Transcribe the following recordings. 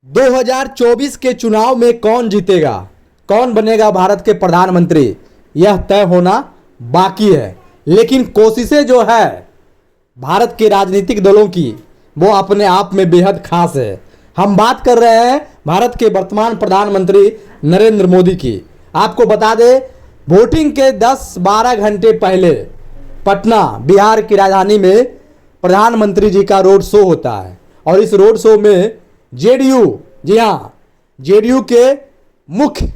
2024 के चुनाव में कौन जीतेगा, कौन बनेगा भारत के प्रधानमंत्री, यह तय होना बाकी है। लेकिन कोशिशें जो है भारत के राजनीतिक दलों की, वो अपने आप में बेहद खास है। हम बात कर रहे हैं भारत के वर्तमान प्रधानमंत्री नरेंद्र मोदी की। आपको बता दें, वोटिंग के 10-12 घंटे पहले पटना, बिहार की राजधानी में प्रधानमंत्री जी का रोड शो होता है। और इस रोड शो में जेडीयू, जी हाँ, जेडीयू के मुख्य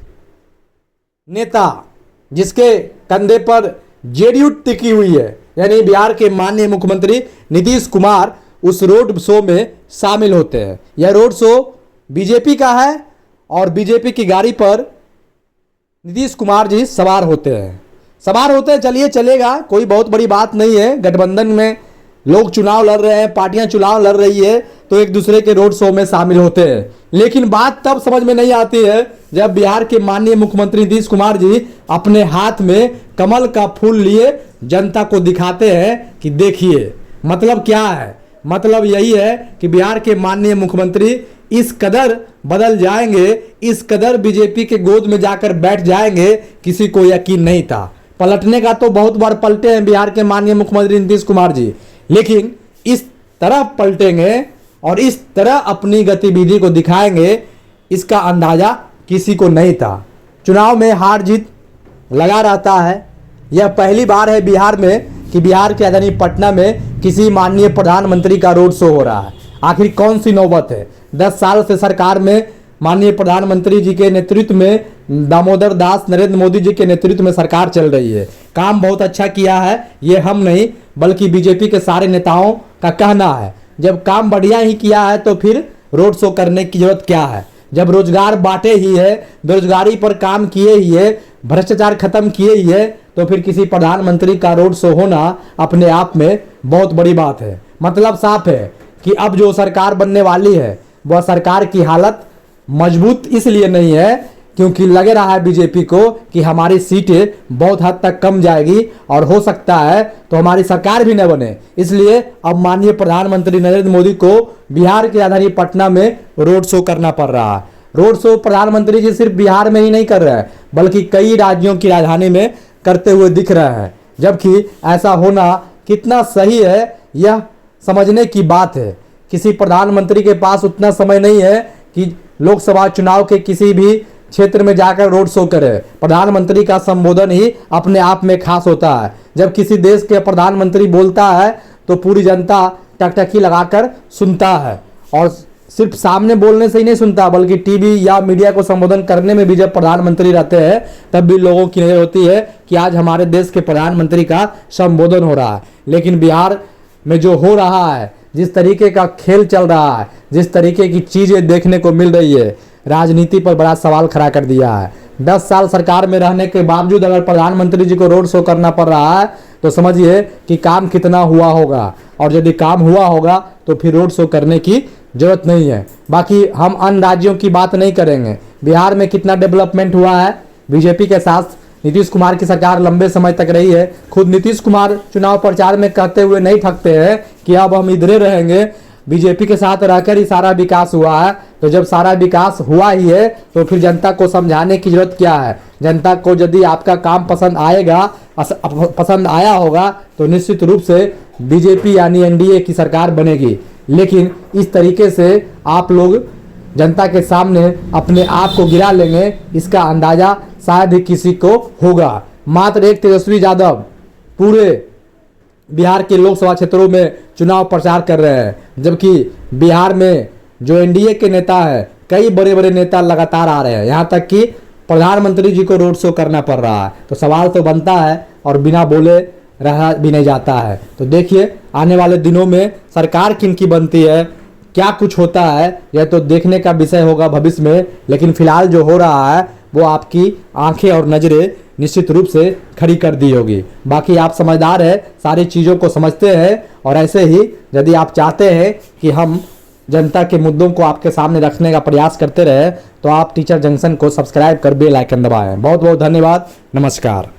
नेता, जिसके कंधे पर जेडीयू टिकी हुई है, यानी बिहार के माननीय मुख्यमंत्री नीतीश कुमार, उस रोड शो में शामिल होते हैं। यह रोड शो बीजेपी का है और बीजेपी की गाड़ी पर नीतीश कुमार जी सवार होते हैं। चलिए, चलेगा, कोई बहुत बड़ी बात नहीं है। गठबंधन में लोग चुनाव लड़ रहे हैं, पार्टियां चुनाव लड़ रही है, तो एक दूसरे के रोड शो में शामिल होते हैं। लेकिन बात तब समझ में नहीं आती है जब बिहार के माननीय मुख्यमंत्री नीतीश कुमार जी अपने हाथ में कमल का फूल लिए जनता को दिखाते हैं कि देखिए। मतलब क्या है? मतलब यही है कि बिहार के माननीय मुख्यमंत्री इस कदर बदल जाएंगे, इस कदर बीजेपी के गोद में जाकर बैठ जाएंगे, किसी को यकीन नहीं था। पलटने का तो बहुत बार पलटे हैं बिहार के माननीय मुख्यमंत्री नीतीश कुमार जी, लेकिन इस तरह पलटेंगे और इस तरह अपनी गतिविधि को दिखाएंगे, इसका अंदाजा किसी को नहीं था। चुनाव में हार जीत लगा रहता है। यह पहली बार है बिहार में कि बिहार की राजधानी पटना में किसी माननीय प्रधानमंत्री का रोड शो हो रहा है। आखिर कौन सी नौबत है? 10 साल से सरकार में माननीय प्रधानमंत्री जी के नेतृत्व में, दामोदर दास नरेंद्र मोदी जी के नेतृत्व में सरकार चल रही है। काम बहुत अच्छा किया है, ये हम नहीं बल्कि बीजेपी के सारे नेताओं का कहना है। जब काम बढ़िया ही किया है तो फिर रोड शो करने की जरूरत क्या है? जब रोजगार बांटे ही है, बेरोजगारी पर काम किए ही है, भ्रष्टाचार खत्म किए ही है, तो फिर किसी प्रधानमंत्री का रोड शो होना अपने आप में बहुत बड़ी बात है। मतलब साफ है कि अब जो सरकार बनने वाली है, वह सरकार की हालत मजबूत इसलिए नहीं है क्योंकि लग रहा है बीजेपी को कि हमारी सीटें बहुत हद तक कम जाएगी और हो सकता है तो हमारी सरकार भी न बने। इसलिए अब माननीय प्रधानमंत्री नरेंद्र मोदी को बिहार की राजधानी पटना में रोड शो करना पड़ रहा है। रोड शो प्रधानमंत्री जी सिर्फ बिहार में ही नहीं कर रहे हैं, बल्कि कई राज्यों की राजधानी में करते हुए दिख रहे हैं। जबकि ऐसा होना कितना सही है, यह समझने की बात है। किसी प्रधानमंत्री के पास उतना समय नहीं है कि लोकसभा चुनाव के किसी भी क्षेत्र में जाकर रोड शो करे। प्रधानमंत्री का संबोधन ही अपने आप में खास होता है। जब किसी देश के प्रधानमंत्री बोलता है तो पूरी जनता टकटकी लगाकर सुनता है, और सिर्फ सामने बोलने से ही नहीं सुनता, बल्कि टीवी या मीडिया को संबोधन करने में भी जब प्रधानमंत्री रहते हैं तब भी लोगों की नजर होती है कि आज हमारे देश के प्रधानमंत्री का संबोधन हो रहा है। लेकिन बिहार में जो हो रहा है, जिस तरीके का खेल चल रहा है, जिस तरीके की चीजें देखने को मिल रही है, राजनीति पर बड़ा सवाल खड़ा कर दिया है। 10 साल सरकार में रहने के बावजूद अगर प्रधानमंत्री जी को रोड शो करना पड़ रहा है तो समझिए कि काम कितना हुआ होगा। और यदि काम हुआ होगा तो फिर रोड शो करने की जरूरत नहीं है। बाकी हम अन्य राज्यों की बात नहीं करेंगे। बिहार में कितना डेवलपमेंट हुआ है, बीजेपी के साथ नीतीश कुमार की सरकार लंबे समय तक रही है। खुद नीतीश कुमार चुनाव प्रचार में कहते हुए नहीं थकते हैं कि अब हम इधरे रहेंगे, बीजेपी के साथ रहकर ही सारा विकास हुआ है। तो जब सारा विकास हुआ ही है तो फिर जनता को समझाने की जरूरत क्या है? जनता को यदि आपका काम पसंद आया होगा तो निश्चित रूप से बीजेपी यानी एनडीए की सरकार बनेगी। लेकिन इस तरीके से आप लोग जनता के सामने अपने आप को गिरा लेंगे, इसका अंदाजा शायद ही किसी को होगा। मात्र एक तेजस्वी यादव पूरे बिहार के लोकसभा क्षेत्रों में चुनाव प्रचार कर रहे हैं, जबकि बिहार में जो एनडीए के नेता है, कई बड़े बड़े नेता लगातार आ रहे हैं। यहाँ तक कि प्रधानमंत्री जी को रोड शो करना पड़ रहा है। तो सवाल तो बनता है और बिना बोले रहा भी नहीं जाता है। तो देखिए आने वाले दिनों में सरकार किन की बनती है, क्या कुछ होता है, यह तो देखने का विषय होगा भविष्य में। लेकिन फिलहाल जो हो रहा है वो आपकी आंखें और नज़रें निश्चित रूप से खड़ी कर दी होगी। बाकी आप समझदार है, सारी चीज़ों को समझते हैं, और ऐसे ही यदि आप चाहते हैं कि हम जनता के मुद्दों को आपके सामने रखने का प्रयास करते रहे तो आप टीचर जंक्शन को सब्सक्राइब कर बेल आइकन दबाएं। बहुत बहुत धन्यवाद। नमस्कार।